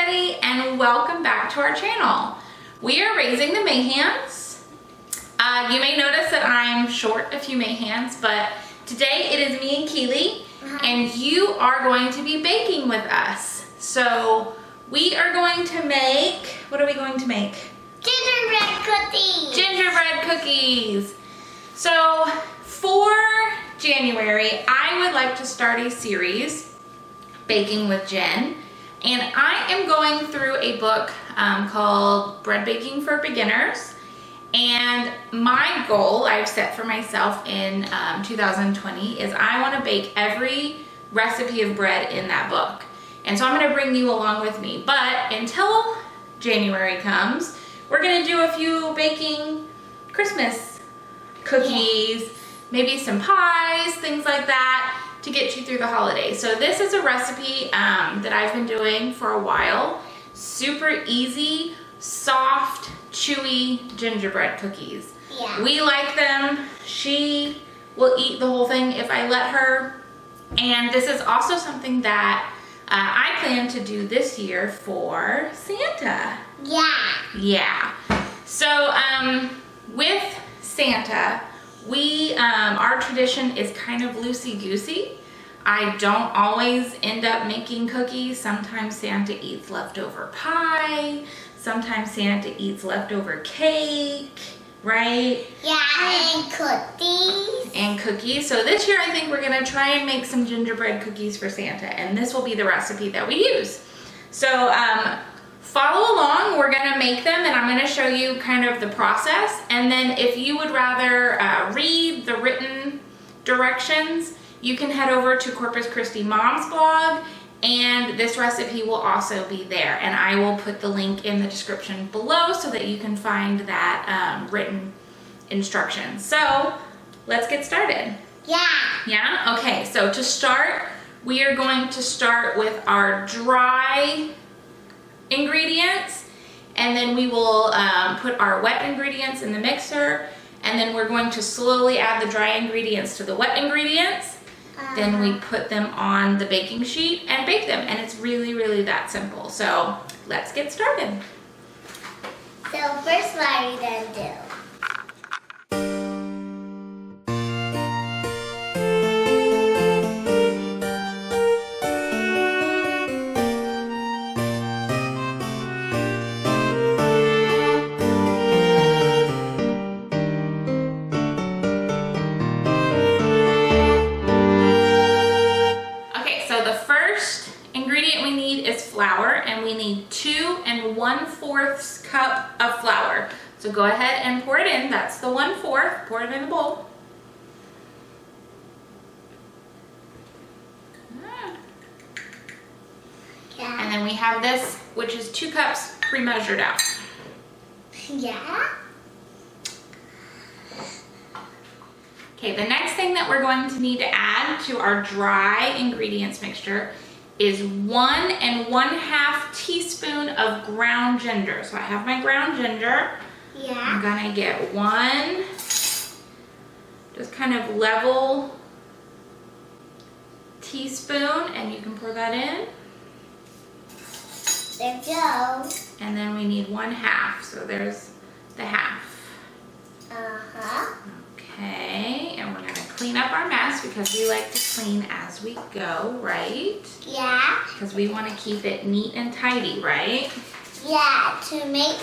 everybody, and welcome back to our channel. We are raising the Mayhans. You may notice that I'm short a few Mayhans, but today it is me and Keely, and you are going to be baking with us. So we are going to make, what are we going to make? Gingerbread cookies. Gingerbread cookies. So for January, I would like to start a series, Baking with Jenn. And I am going through a book called Bread Baking for Beginners. And my goal I've set for myself in 2020 is I want to bake every recipe of bread in that book. And so I'm going to bring you along with me. But until January comes, we're going to do a few baking Christmas cookies, maybe some pies, things like that, to get you through the holidays. So this is a recipe that I've been doing for a while. Super easy, soft, chewy gingerbread cookies. Yeah. We like them. She will eat the whole thing if I let her. And this is also something that I plan to do this year for Santa. Yeah. Yeah. So with Santa, our tradition is kind of loosey-goosey. I don't always end up making cookies. Sometimes Santa eats leftover pie. Sometimes Santa eats leftover cake, right? Yeah, and cookies. And cookies. So this year I think we're gonna try and make some gingerbread cookies for Santa, and this will be the recipe that we use. So follow along, we're gonna make them, and I'm gonna show you kind of the process. And then if you would rather read the written directions, you can head over to Corpus Christi Mom's blog, and this recipe will also be there. And I will put the link in the description below so that you can find that written instructions. So let's get started. Yeah. Yeah? Okay, so to start, we are going to start with our dry ingredients, and then we will put our wet ingredients in the mixer, and then we're going to slowly add the dry ingredients to the wet ingredients. Then we put them on the baking sheet and bake them, and it's really, really that simple. So let's get started. So first, what are we gonna do? Flour, and we need 2 1/4 cup of flour. So go ahead and pour it in. That's the 1/4. Pour it in the bowl. Yeah. And then we have this, which is 2 cups pre-measured out. Yeah. Okay, the next thing that we're going to need to add to our dry ingredients mixture is 1 1/2 teaspoon of ground ginger. So I have my ground ginger. Yeah. I'm gonna get 1, just kind of level teaspoon, and you can pour that in. There we go. And then we need 1/2, so there's the half. Uh-huh. Okay, and we're gonna clean up our mess because we like to clean as we go, right? Yeah. Because we want to keep it neat and tidy, right? Yeah, to make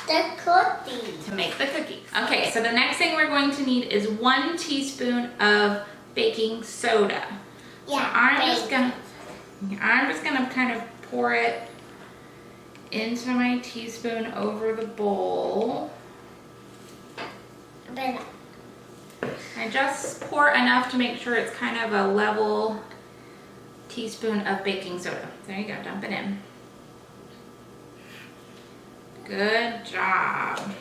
the cookies. To make the cookies. Okay, so the next thing we're going to need is 1 teaspoon of baking soda. Yeah. So I'm just gonna kind of pour it into my teaspoon over the bowl. But I just pour enough to make sure it's kind of a level teaspoon of baking soda. There you go, dump it in. Good job.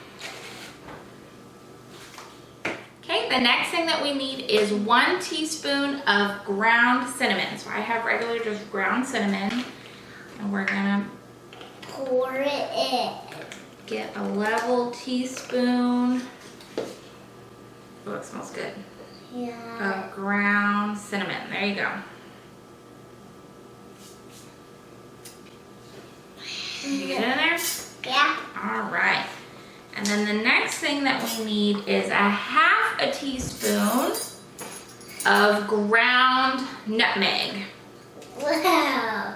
Okay, the next thing that we need is 1 teaspoon of ground cinnamon. So I have regular just ground cinnamon, and we're gonna pour it in. get a level teaspoon. Oh, it smells good. Yeah. Of ground cinnamon. There you go. then the next thing that we need is a half a teaspoon of ground nutmeg. Wow.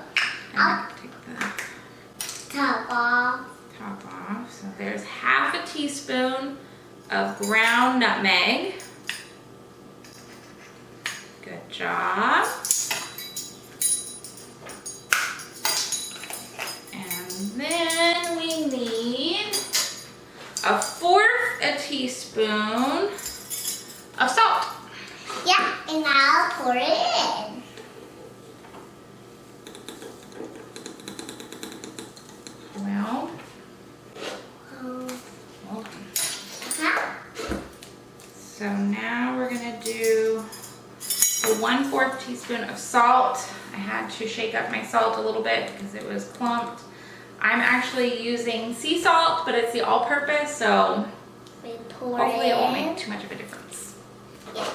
And take the Top off. top off. So there's half a teaspoon of ground nutmeg. Good job. And then we need a fourth a teaspoon of salt. Yeah, and I'll pour it in. Well, Huh? so now we're gonna do a 1/4 teaspoon of salt. I had to shake up my salt a little bit because it was clumped. I'm actually using sea salt, but it's the all-purpose, so We pour hopefully it it won't in. make too much of a difference. Yeah.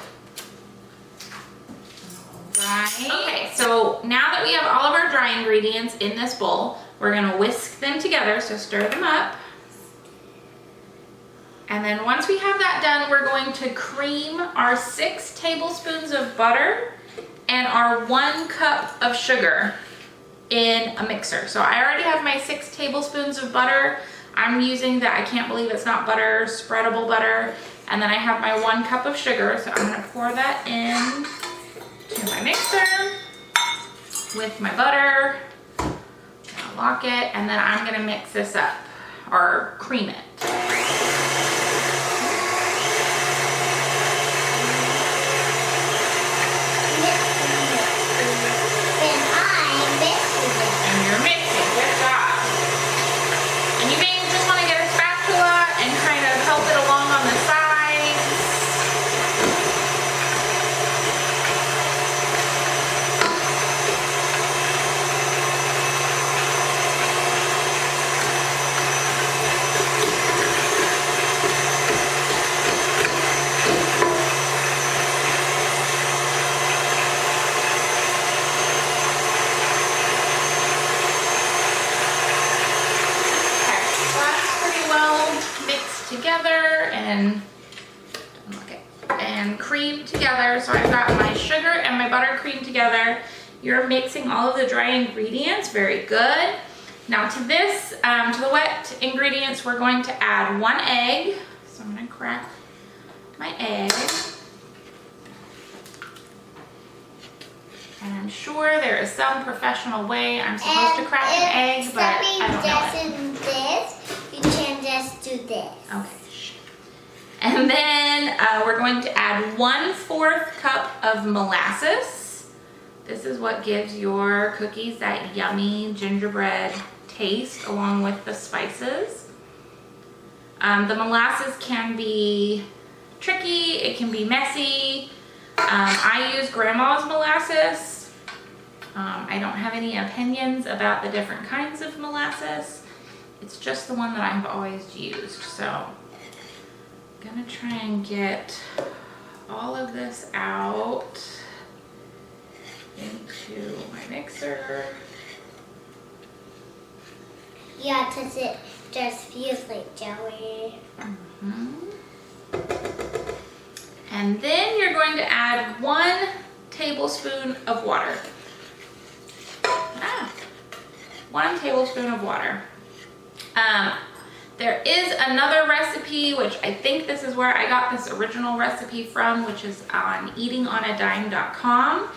Right. Okay, so now that we have all of our dry ingredients in this bowl, we're gonna whisk them together, so stir them up. And then once we have that done, we're going to cream our 6 tablespoons of butter and our 1 cup of sugar in a mixer. So I already have my 6 tablespoons of butter. I'm using the I Can't Believe It's Not Butter, spreadable butter. And then I have my 1 cup of sugar. So I'm gonna pour that in to my mixer with my butter. I'll lock it, and then I'm gonna mix this up, or cream it. And you're mixing, good job. And you may just want to get a spatula and kind of help it along on the sides. Together and cream together. So I've got my sugar and my butter creamed together. You're mixing all of the dry ingredients, very good. Now to this, to the wet ingredients, we're going to add 1 egg. So I'm gonna crack my egg. And I'm sure there is some professional way I'm supposed to crack an egg, but I don't know it. This, you can just do this. Okay. And then we're going to add 1/4 cup of molasses. This is what gives your cookies that yummy gingerbread taste along with the spices. The molasses can be tricky, it can be messy. I use grandma's molasses. I don't have any opinions about the different kinds of molasses. It's just the one that I've always used. So I'm gonna try and get all of this out into my mixer. Yeah, because it just feels like jelly. And then you're going to add 1 tablespoon of water. 1 tablespoon of water. There is another recipe, which I think this is where I got this original recipe from, which is on eatingonadime.com.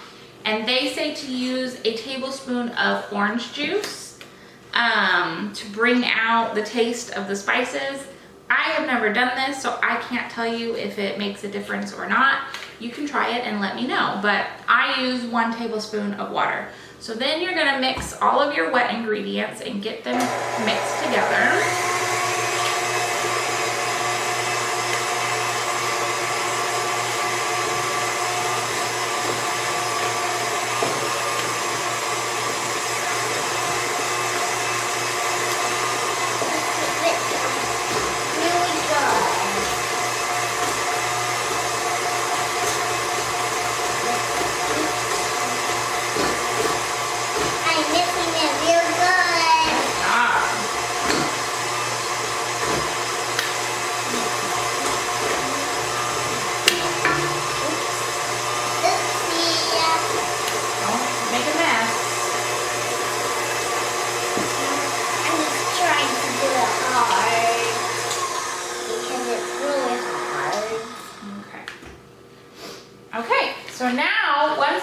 And they say to use a tablespoon of orange juice to bring out the taste of the spices. I have never done this, so I can't tell you if it makes a difference or not. You can try it and let me know, but I use 1 tablespoon of water. So then you're gonna mix all of your wet ingredients and get them mixed together.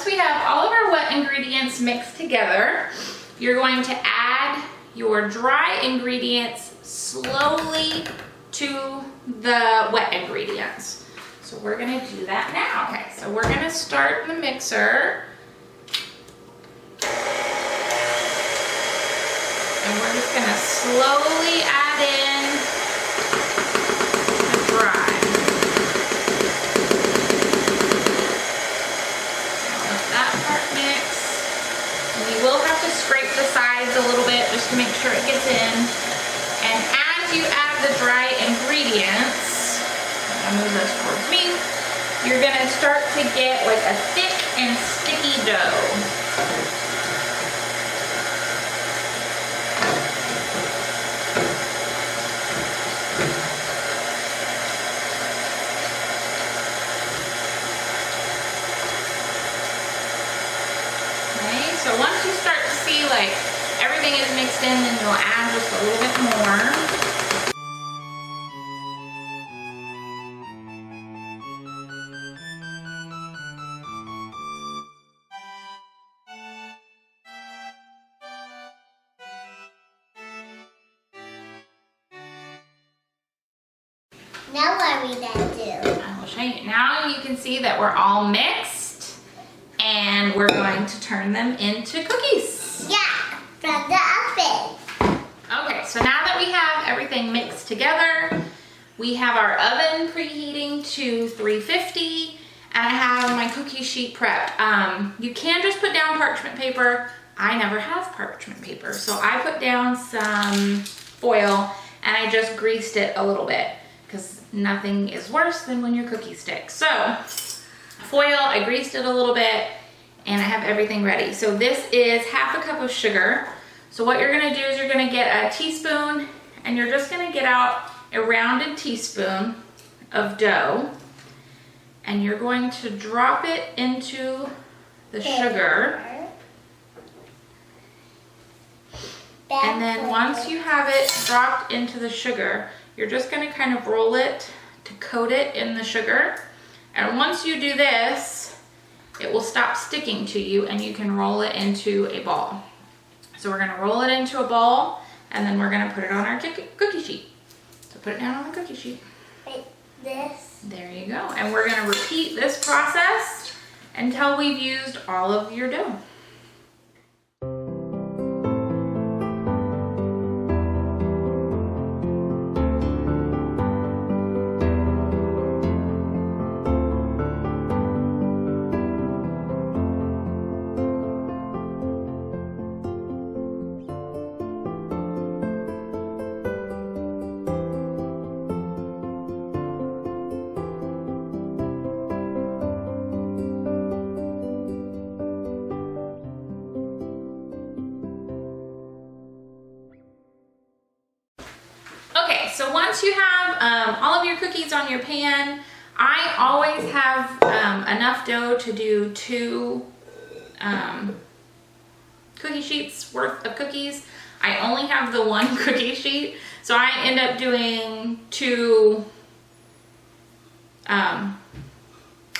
once we have all of our wet ingredients mixed together, you're going to add your dry ingredients slowly to the wet ingredients. So we're gonna do that now. Okay, so we're gonna start the mixer. And we're just gonna slowly add in the dry. Now let that part mix. And you will have to scrape the sides a little bit just to make sure it gets in. And as you add the dry ingredients, I'll move this towards me, you're gonna start to get like a thick and sticky dough. Okay, so once you start to see like everything is mixed in, then you'll add just a little bit more. Now what are we gonna do? I will show you. Now you can see that we're all mixed and we're going to turn them into cookies. Yeah, from the oven. Okay, so now that we have everything mixed together, we have our oven preheating to 350 and I have my cookie sheet prepped. You can just put down parchment paper. I never have parchment paper, so I put down some foil and I just greased it a little bit because nothing is worse than when your cookies stick. So foil, I greased it a little bit and I have everything ready. So this is half a cup of sugar. So what you're gonna do is you're gonna get a teaspoon and you're just gonna get out a rounded teaspoon of dough and you're going to drop it into the sugar. And then once you have it dropped into the sugar, you're just gonna kind of roll it to coat it in the sugar. And once you do this, it will stop sticking to you and you can roll it into a ball. So we're gonna roll it into a ball and then we're gonna put it on our cookie sheet. So put it down on the cookie sheet. Like this. There you go. And we're gonna repeat this process until we've used all of your dough. Okay, so once you have all of your cookies on your pan, I always have enough dough to do 2 cookie sheets worth of cookies. I only have the 1 cookie sheet, so I end up doing 2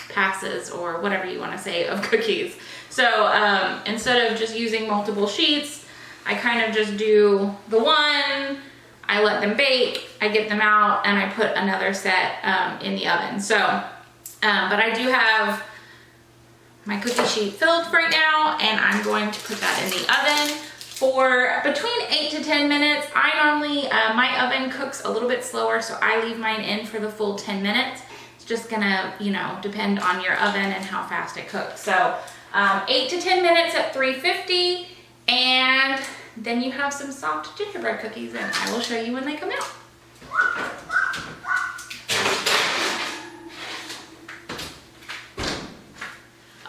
passes or whatever you want to say of cookies. So instead of just using multiple sheets, I kind of just do the 1, I let them bake, I get them out, and I put another set in the oven. So, but I do have my cookie sheet filled right now, and I'm going to put that in the oven for between 8 to 10 minutes. I normally, my oven cooks a little bit slower, so I leave mine in for the full 10 minutes. It's just gonna, you know, depend on your oven and how fast it cooks. So 8 to 10 minutes at 350, and then you have some soft gingerbread cookies, and I will show you when they come out.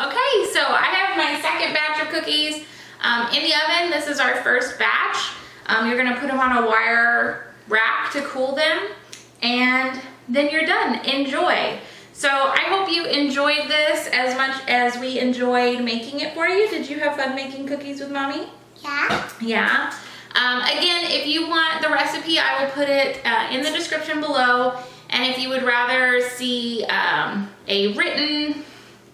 Okay, so I have my second batch of cookies in the oven. This is our first batch. You're gonna put them on a wire rack to cool them, and then you're done. Enjoy. So I hope you enjoyed this as much as we enjoyed making it for you. Did you have fun making cookies with Mommy? Yeah. Yeah. Again, if you want the recipe, I will put it in the description below. And if you would rather see a written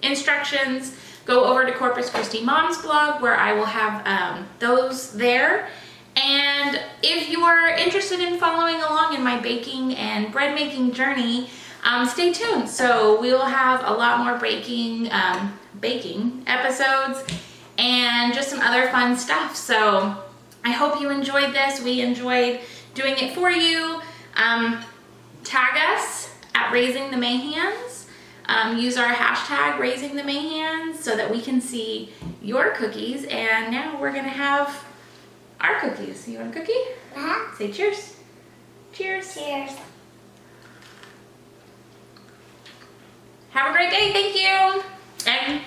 instructions, go over to Corpus Christi Mom's blog where I will have those there. And if you are interested in following along in my baking and bread making journey, stay tuned. So we will have a lot more baking episodes and just some other fun stuff. So I hope you enjoyed this. We enjoyed doing it for you. Tag us at Raising the Mayhans. Use our hashtag Raising the Mayhans so that we can see your cookies. And now we're gonna have our cookies. You want a cookie? Uh-huh. Say cheers. Cheers. Cheers. Have a great day. Thank you. And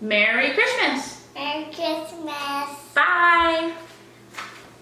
Merry Christmas. Merry Christmas. Bye.